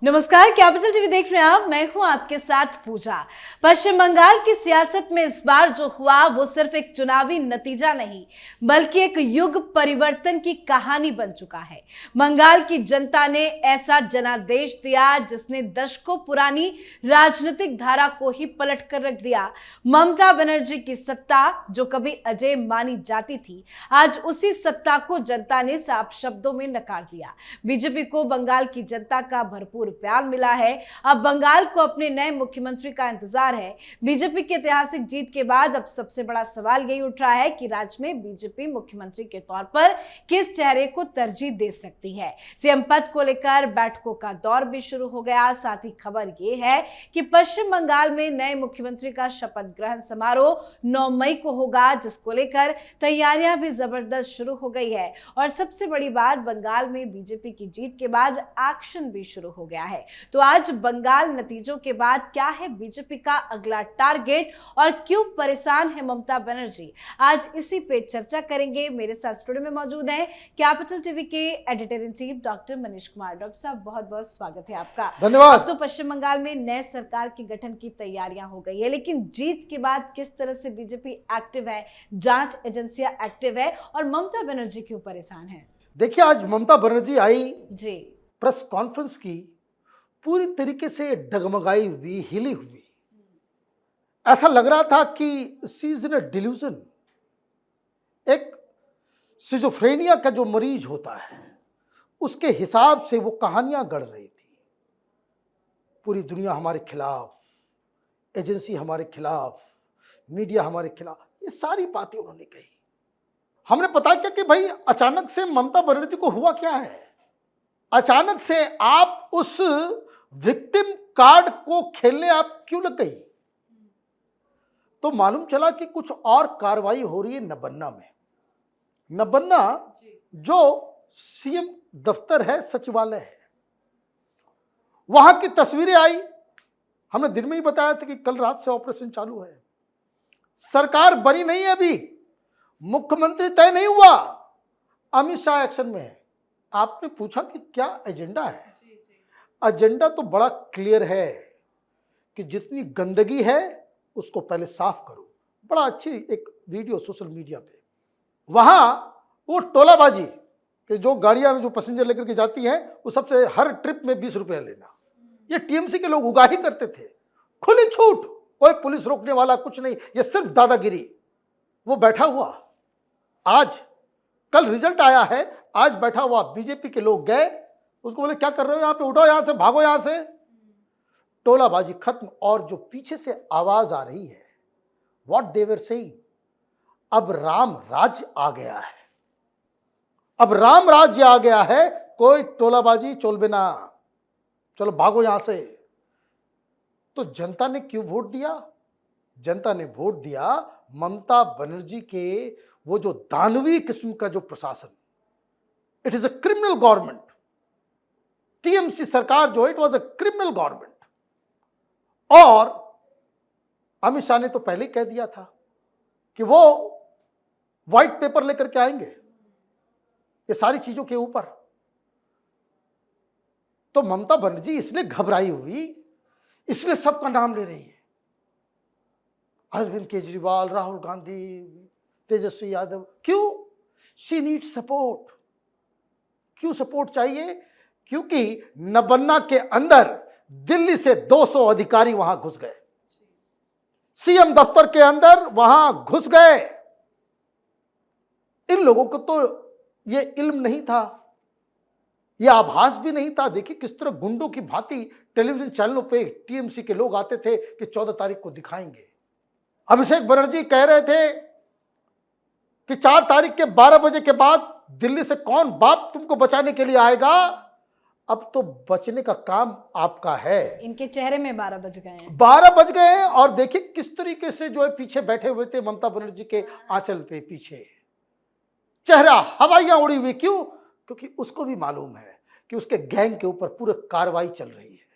नमस्कार, capital TV देख रहे हैं आप। मैं हूं आपके साथ पूजा। पश्चिम बंगाल की सियासत में इस बार जो हुआ वो सिर्फ एक चुनावी नतीजा नहीं बल्कि एक युग परिवर्तन की कहानी बन चुका है। बंगाल की जनता ने ऐसा जनादेश दिया जिसने दशकों पुरानी राजनीतिक धारा को ही पलट कर रख दिया। ममता बनर्जी की सत्ता जो कभी अजेय मानी जाती थी, आज उसी सत्ता को जनता ने साफ शब्दों में नकार दिया। बीजेपी को बंगाल की जनता का भरपूर प्यार मिला है। अब बंगाल को अपने नए मुख्यमंत्री का इंतजार है। बीजेपी की ऐतिहासिक जीत के बाद अब सबसे बड़ा सवाल यही उठ रहा है कि राज्य में बीजेपी मुख्यमंत्री के तौर पर किस चेहरे को तरजीह दे सकती है। सीएम पद को लेकर बैठकों का दौर भी शुरू हो गया। साथ ही खबर यह है कि पश्चिम बंगाल में नए मुख्यमंत्री का शपथ ग्रहण समारोह 9 मई को होगा, जिसको लेकर तैयारियां भी जबरदस्त शुरू हो गई है। और सबसे बड़ी बात, बंगाल में बीजेपी की जीत के बाद एक्शन भी शुरू हो गया है। तो आज बंगाल नतीजों के बाद क्या है बीजेपी का अगला टारगेट और क्यों परेशान है ममता बनर्जी, आज इसी पे चर्चा करेंगे। मेरे साथ स्टूडियो में मौजूद हैं कैपिटल टीवी के editor in chief doctor Manish Kumar. Doctor साहब, बहुत बहुत स्वागत है आपका। धन्यवाद। अब तो पश्चिम बंगाल में नए सरकार के गठन की तैयारियां हो गई है, लेकिन जीत के बाद किस तरह से बीजेपी एक्टिव है, जांच एजेंसियां एक्टिव है और ममता बनर्जी क्यों परेशान है? देखिए, आज ममता बनर्जी आई जी, प्रेस कॉन्फ्रेंस की, पूरी तरीके से डगमगाई हुई, हिली हुई। ऐसा लग रहा था कि she is in a delusion. एक सिजोफ्रेनिया का जो मरीज होता है उसके हिसाब से वो कहानियां गढ़ रही थी। पूरी दुनिया हमारे खिलाफ, एजेंसी हमारे खिलाफ, मीडिया हमारे खिलाफ, ये सारी बातें उन्होंने कही। हमने पता किया कि भाई अचानक से ममता बनर्जी को हुआ क्या है। अचानक से आप उस विक्टिम कार्ड को खेलने आप क्यों लग गई? तो मालूम चला कि कुछ और कार्रवाई हो रही है नबन्ना में। नबन्ना जो सीएम दफ्तर है, सचिवालय है, वहां की तस्वीरें आई। हमने दिन में ही बताया था कि कल रात से ऑपरेशन चालू है। सरकार बनी नहीं है, अभी मुख्यमंत्री तय नहीं हुआ, अमित शाह एक्शन में है। आपने पूछा कि क्या एजेंडा है? एजेंडा तो बड़ा क्लियर है कि जितनी गंदगी है उसको पहले साफ करो। बड़ा अच्छी एक वीडियो सोशल मीडिया पे, वहां वो टोलाबाजी कि जो गाड़ियां जो पैसेंजर लेकर के जाती हैं वो सबसे हर ट्रिप में 20 रुपया लेना, ये टीएमसी के लोग उगाही करते थे। खुली छूट, कोई पुलिस रोकने वाला कुछ नहीं, ये सिर्फ दादागिरी। वो बैठा हुआ, आज कल रिजल्ट आया है, आज बैठा हुआ बीजेपी के लोग गए, उसको बोले क्या कर रहे हो यहाँ पे, उठो यहाँ से, भागो यहाँ से। टोलाबाजी खत्म। और जो पीछे से आवाज आ रही है, व्हाट दे वर सेइंग, अब राम राज्य आ गया है, अब राम राज्य आ गया है, कोई टोलाबाजी चोलबे ना, चलो भागो यहां से। तो जनता ने क्यों वोट दिया? जनता ने वोट दिया ममता बनर्जी के वो जो दानवी किस्म का जो प्रशासन, it is a criminal government. TMC सरकार जो है, it was a criminal government. और अमित शाह ने तो पहले ही कह दिया था कि वो व्हाइट पेपर लेकर के आएंगे ये सारी चीजों के ऊपर। तो ममता बनर्जी इसलिए घबराई हुई, इसलिए सबका नाम ले रही है, अरविंद केजरीवाल, राहुल गांधी, तेजस्वी यादव। क्यों? She need support. क्यों सपोर्ट चाहिए? क्योंकि नबन्ना के अंदर दिल्ली से 200 अधिकारी वहां घुस गए, सीएम दफ्तर के अंदर वहां घुस गए। इन लोगों को तो ये इल्म नहीं था, ये आभास भी नहीं था। देखिए किस तरह गुंडों की भांति टेलीविजन चैनलों पे टीएमसी के लोग आते थे कि 14 तारीख को दिखाएंगे। अभिषेक बनर्जी कह रहे थे कि 4 तारीख के 12 बजे के बाद दिल्ली से कौन बाप तुमको बचाने के लिए आएगा। अब तो बचने का काम आपका है। इनके चेहरे में 12 बज गए हैं। 12 बज गए हैं। और देखिए किस तरीके से जो है पीछे बैठे हुए थे ममता बनर्जी के आंचल पे पीछे, चेहरा हवाइयां उड़ी हुई। क्यों? क्योंकि उसको भी मालूम है कि उसके गैंग के ऊपर पूरी कार्रवाई चल रही है।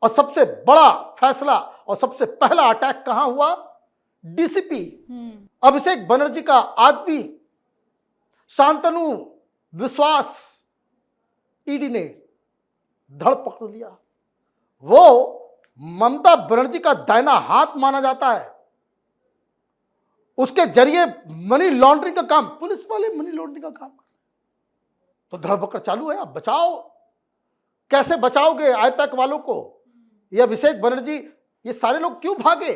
और सबसे बड़ा फैसला और सबसे पहला अटैक कहां हुआ? डीसीपी अभिषेक बनर्जी का आदमी शांतनु विश्वास ईडी ने धड़ पकड़ लिया। वो ममता बनर्जी का दाहिना हाथ माना जाता है। उसके जरिए मनी लॉन्ड्रिंग का काम, पुलिस वाले मनी लॉन्ड्रिंग का काम करते। तो धड़पकड़ चालू है। अब बचाओ, कैसे बचाओगे आईपैक वालों को? ये अभिषेक बनर्जी, ये सारे लोग क्यों भागे?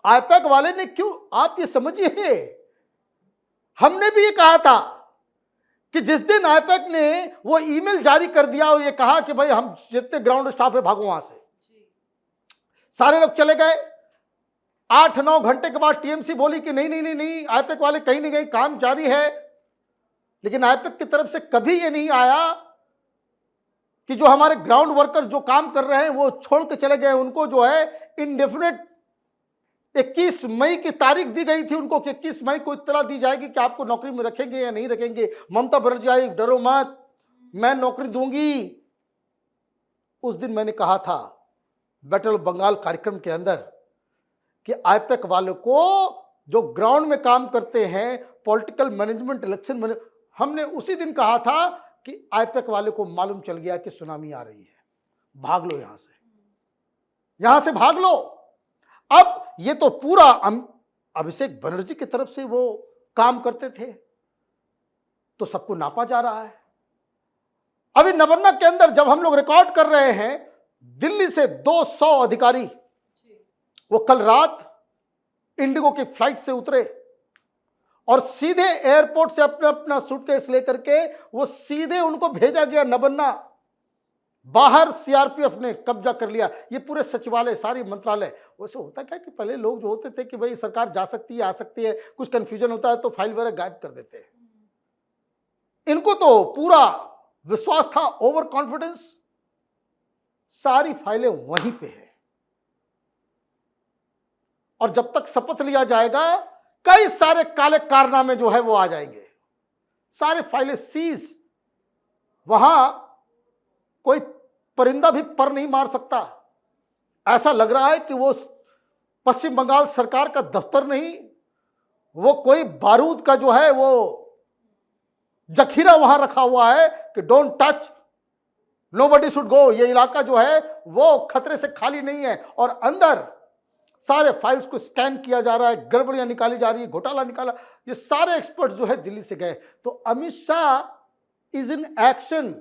आईपैक वाले ने क्यों? आप ये समझिए, हमने भी ये कहा था कि जिस दिन आईपैक ने वो ईमेल जारी कर दिया और ये कहा कि भाई हम जितने ग्राउंड स्टाफ है भागो वहां से, सारे लोग चले गए। 8-9 घंटे के बाद टीएमसी बोली कि नहीं नहीं नहीं नहीं, आईपैक वाले कहीं नहीं गए, काम जारी है। लेकिन आईपैक की तरफ से कभी ये नहीं आया कि जो हमारे ग्राउंड वर्कर जो काम कर रहे हैं वो छोड़ के चले गए। उनको जो है इंडेफिनेट 21 मई की तारीख दी गई थी उनको कि 21 मई को इत्तला दी जाएगी कि आपको नौकरी में रखेंगे या नहीं रखेंगे। ममता बनर्जी आई, डरो मत, मैं नौकरी दूंगी। उस दिन मैंने कहा था बैटल ऑफ बंगाल कार्यक्रम के अंदर कि आईपैक वालों को जो ग्राउंड में काम करते हैं, पॉलिटिकल मैनेजमेंट, इलेक्शन मैनेज, हमने उसी दिन कहा था कि आईपैक वाले को मालूम चल गया कि सुनामी आ रही है, भाग लो यहां से, यहां से भाग लो। अब ये तो पूरा अभिषेक बनर्जी की तरफ से वो काम करते थे, तो सबको नापा जा रहा है। अभी नवन्ना के अंदर जब हम लोग रिकॉर्ड कर रहे हैं, दिल्ली से 200 अधिकारी वो कल रात इंडिगो की फ्लाइट से उतरे और सीधे एयरपोर्ट से अपना अपना सूटकेस लेकर के वो सीधे उनको भेजा गया नवन्ना। बाहर सीआरपीएफ ने कब्जा कर लिया। ये पूरे सचिवालय, सारी मंत्रालय। वैसे होता क्या कि पहले लोग जो होते थे कि भाई सरकार जा सकती है, आ सकती है, कुछ कंफ्यूजन होता है तो फाइल वगैरह गायब कर देते हैं। इनको तो पूरा विश्वास था, ओवर कॉन्फिडेंस, सारी फाइलें वहीं पे है। और जब तक शपथ लिया जाएगा कई सारे काले कारनामे जो है वो आ जाएंगे, सारे फाइलें सीज। वहां कोई परिंदा भी पर नहीं मार सकता। ऐसा लग रहा है कि वो पश्चिम बंगाल सरकार का दफ्तर नहीं, वो कोई बारूद का जो है वो जखीरा वहां रखा हुआ है कि don't touch, nobody should go. ये इलाका जो है वो खतरे से खाली नहीं है और अंदर सारे फाइल्स को स्कैन किया जा रहा है, गड़बड़ियां निकाली जा रही है, घोटाला निकाला। ये सारे एक्सपर्ट जो है दिल्ली से गए। तो Amit Shah is in action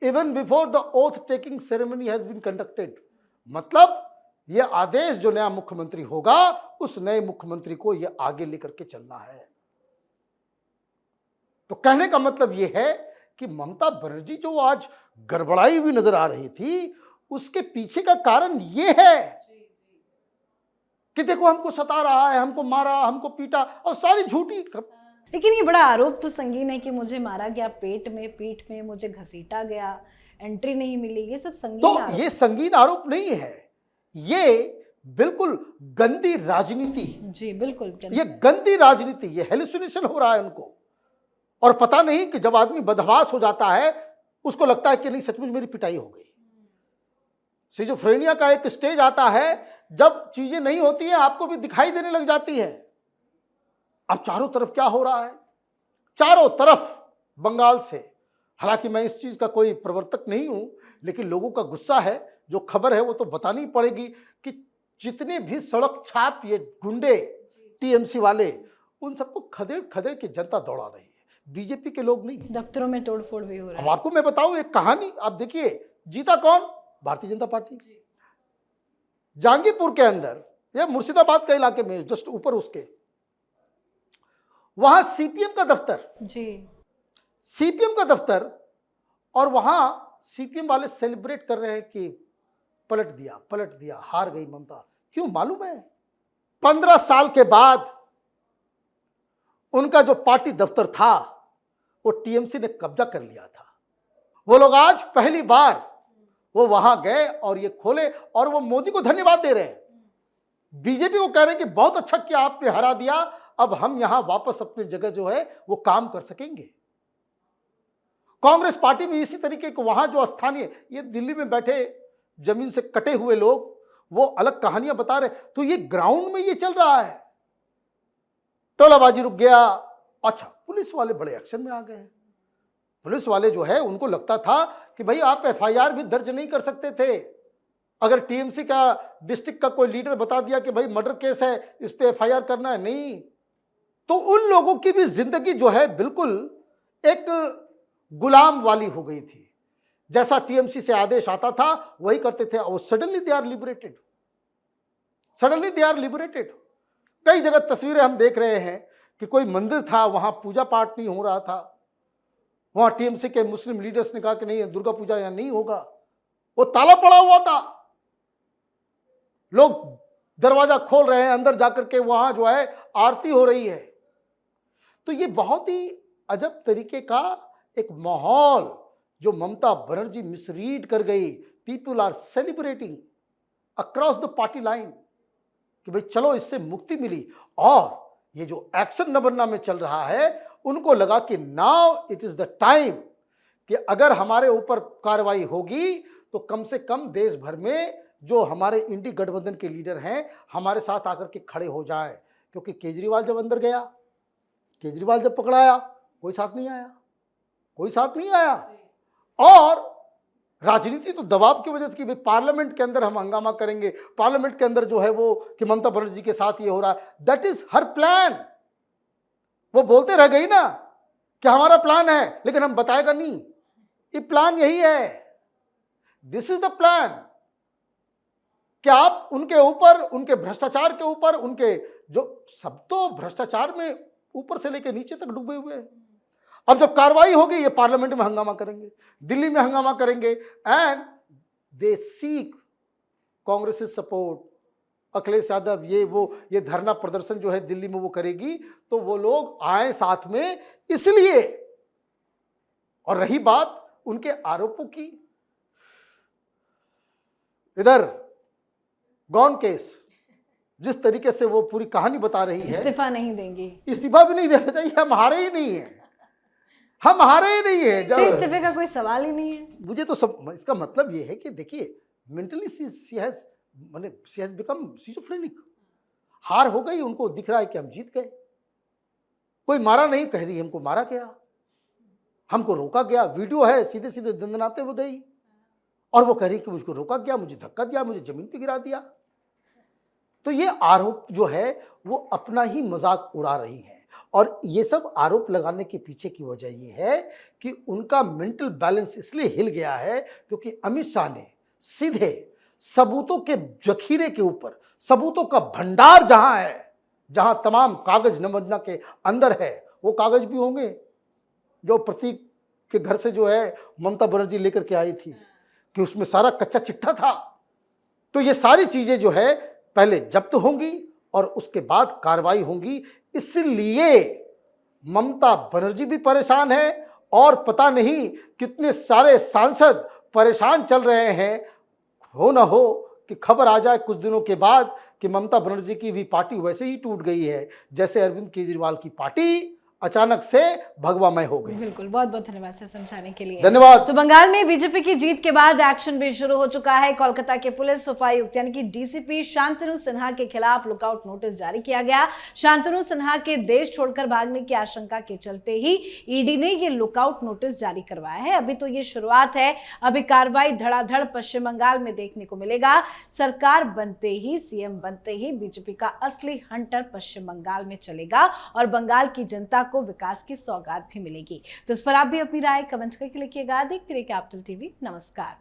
even before the oath taking ceremony has been conducted. मतलब ये आदेश जो नया मुख्यमंत्री होगा, उस नए मुख्यमंत्री को ये आगे लेकर के चलना है। तो कहने का मतलब ये है कि ममता बनर्जी जो आज गड़बड़ाई हुई नजर आ रही थी, उसके पीछे का कारण ये है कि देखो हमको सता रहा है, हमको मारा, हमको पीटा, और सारी झूठी। लेकिन ये बड़ा आरोप तो संगीन है कि मुझे मारा गया पेट में, पीठ में, मुझे घसीटा गया, एंट्री नहीं मिली, ये सब संगीन तो आरोप। ये संगीन आरोप नहीं है, ये बिल्कुल गंदी राजनीति। जी बिल्कुल, ये गंदी राजनीति, ये हेलुसिनेशन हो रहा है उनको। और पता नहीं कि जब आदमी बदहवास हो जाता है उसको लगता है कि नहीं सचमुच मेरी पिटाई हो गई। सिजोफ्रेनिया का एक स्टेज आता है जब चीजें नहीं होती हैं, आपको भी दिखाई देने लग जाती है। अब चारों तरफ क्या हो रहा है, चारों तरफ बंगाल से, हालांकि मैं इस चीज का कोई प्रवर्तक नहीं हूं, लेकिन लोगों का गुस्सा है, जो खबर है वो तो बतानी पड़ेगी कि जितने भी सड़क छाप ये गुंडे टीएमसी वाले, उन सबको खदेड़ खदेड़ के जनता दौड़ा रही है, बीजेपी के लोग नहीं। दफ्तरों में तोड़फोड़ भी हो रहा है। अब आपको मैं बताऊं एक कहानी, आप देखिए, जीता कौन? भारतीय जनता पार्टी। जहांगीरपुर के अंदर, ये मुर्शिदाबाद के इलाके में जस्ट ऊपर उसके, वहां सीपीएम का दफ्तर, जी सीपीएम का दफ्तर, और वहां सीपीएम वाले सेलिब्रेट कर रहे हैं कि पलट दिया, हार गई ममता। क्यों मालूम है? 15 साल के बाद उनका जो पार्टी दफ्तर था वो टीएमसी ने कब्जा कर लिया था। वो लोग आज पहली बार वो वहां गए और ये खोले, और वो मोदी को धन्यवाद दे रहे हैं, बीजेपी को कह रहे हैं कि बहुत अच्छा किया, आपने हरा दिया, अब हम यहां वापस अपनी जगह जो है वो काम कर सकेंगे। कांग्रेस पार्टी भी इसी तरीके को, वहां जो स्थानीय, ये दिल्ली में बैठे जमीन से कटे हुए लोग, वो अलग कहानियां बता रहे। तो ये ग्राउंड में ये चल रहा है, टोलाबाजी रुक गया। अच्छा, पुलिस वाले बड़े एक्शन में आ गए हैं। पुलिस वाले जो है उनको लगता था कि भाई आप एफआईआर भी दर्ज नहीं कर सकते थे। अगर टीएमसी का डिस्ट्रिक्ट का कोई लीडर बता दिया कि भाई मर्डर केस है, इस पे एफआईआर करना है, नहीं, तो उन लोगों की भी जिंदगी जो है बिल्कुल एक गुलाम वाली हो गई थी। जैसा टीएमसी से आदेश आता था वही करते थे और suddenly they are liberated, suddenly they are liberated. कई जगह तस्वीरें हम देख रहे हैं कि कोई मंदिर था, वहां पूजा पाठ नहीं हो रहा था, वहां टीएमसी के मुस्लिम लीडर्स ने कहा कि नहीं, दुर्गा पूजा यहां नहीं होगा, वो ताला पड़ा हुआ था, लोग दरवाजा खोल रहे हैं, अंदर जाकर के वहां जो है आरती हो रही है। तो ये बहुत ही अजब तरीके का एक माहौल जो ममता बनर्जी मिसरीड कर गई। People are celebrating across the party line कि भाई चलो इससे मुक्ति मिली। और ये जो एक्शन नबन्ना में चल रहा है, उनको लगा कि now it is the time कि अगर हमारे ऊपर कार्रवाई होगी तो कम से कम देश भर में जो हमारे इंडी गठबंधन के लीडर हैं हमारे साथ आकर के खड़े हो जाए। क्योंकि केजरीवाल जब अंदर गया, केजरीवाल जब पकड़ाया, कोई साथ नहीं आया, कोई साथ नहीं आया। और राजनीति तो दबाव की वजह से कि भाई पार्लियामेंट के अंदर हम हंगामा करेंगे, पार्लियामेंट के अंदर जो है वो कि ममता बनर्जी के साथ ये हो रहा है, दैट इज हर प्लान। वो बोलते रह गई ना कि हमारा प्लान है, लेकिन हम बताएगा नहीं, ये प्लान यही है, दिस इज द प्लान कि आप उनके ऊपर, उनके भ्रष्टाचार के ऊपर, उनके जो सब तो भ्रष्टाचार में ऊपर से लेकर नीचे तक डूबे हुए हैं। अब जब कार्रवाई होगी ये पार्लियामेंट में हंगामा करेंगे, दिल्ली में हंगामा करेंगे, and they seek Congress support. Akhilesh Yadav ये धरना प्रदर्शन जो है दिल्ली में वो करेगी, तो वो लोग आए साथ में इसलिए। और रही बात उनके आरोपों की, इधर गॉन केस जिस तरीके से वो पूरी कहानी बता रही है, इस्तीफा नहीं देंगी, इस्तीफा भी नहीं देना चाहिए, हम हारे ही नहीं है, हम हारे ही नहीं है। तो इस्तीफे का कोई सवाल ही नहीं है। मुझे तो सब इसका मतलब ये है कि देखिए mentally she has become schizophrenic. हार हो गई, उनको दिख रहा है कि हम जीत गए। कोई मारा नहीं, कह रही हमको मारा गया, हमको रोका गया, वीडियो है, सीधे सीधे दंदनाते हुए गई और वो कह रही कि मुझको रोका गया, मुझे धक्का दिया, मुझे जमीन पे गिरा दिया। तो ये आरोप जो है वो अपना ही मजाक उड़ा रही हैं। और ये सब आरोप लगाने के पीछे की वजह ये है कि उनका मेंटल बैलेंस इसलिए हिल गया है क्योंकि अमित शाह ने सीधे सबूतों के जखीरे के ऊपर, सबूतों का भंडार जहां है, जहां तमाम कागज नमूना के अंदर है, वो कागज भी होंगे जो प्रतीक के घर से जो है ममता बनर्जी लेकर के आई थी, कि उसमें सारा कच्चा चिट्ठा था। तो ये सारी चीजें जो है पहले जब्त होंगी और उसके बाद कार्रवाई होंगी। इसलिए ममता बनर्जी भी परेशान है और पता नहीं कितने सारे सांसद परेशान चल रहे हैं। हो ना हो कि खबर आ जाए कुछ दिनों के बाद कि ममता बनर्जी की भी पार्टी वैसे ही टूट गई है जैसे अरविंद केजरीवाल की पार्टी अचानक से भगवामय हो गई। बिल्कुल, बहुत बहुत धन्यवाद सर समझाने के लिए। धन्यवाद। तो बंगाल में बीजेपी की जीत के बाद एक्शन भी शुरू हो चुका है। कोलकाता के पुलिस उपायुक्त यानी कि डीसीपी शांतनु सिन्हा के खिलाफ लुकआउट नोटिस जारी किया गया। शांतनु सिन्हा के देश छोड़कर भागने की आशंका के चलते ही ईडी ने ये लुकआउट नोटिस जारी करवाया है। अभी तो ये शुरुआत है, अभी कार्रवाई धड़ाधड़ पश्चिम बंगाल में देखने को मिलेगा। सरकार बनते ही, सीएम बनते ही बीजेपी का असली हंटर पश्चिम बंगाल में चलेगा और बंगाल की जनता को विकास की सौगात भी मिलेगी। तो इस पर आप भी अपनी राय कमेंट करके लिखिएगा। देखते रहिए कैपिटल टीवी। नमस्कार।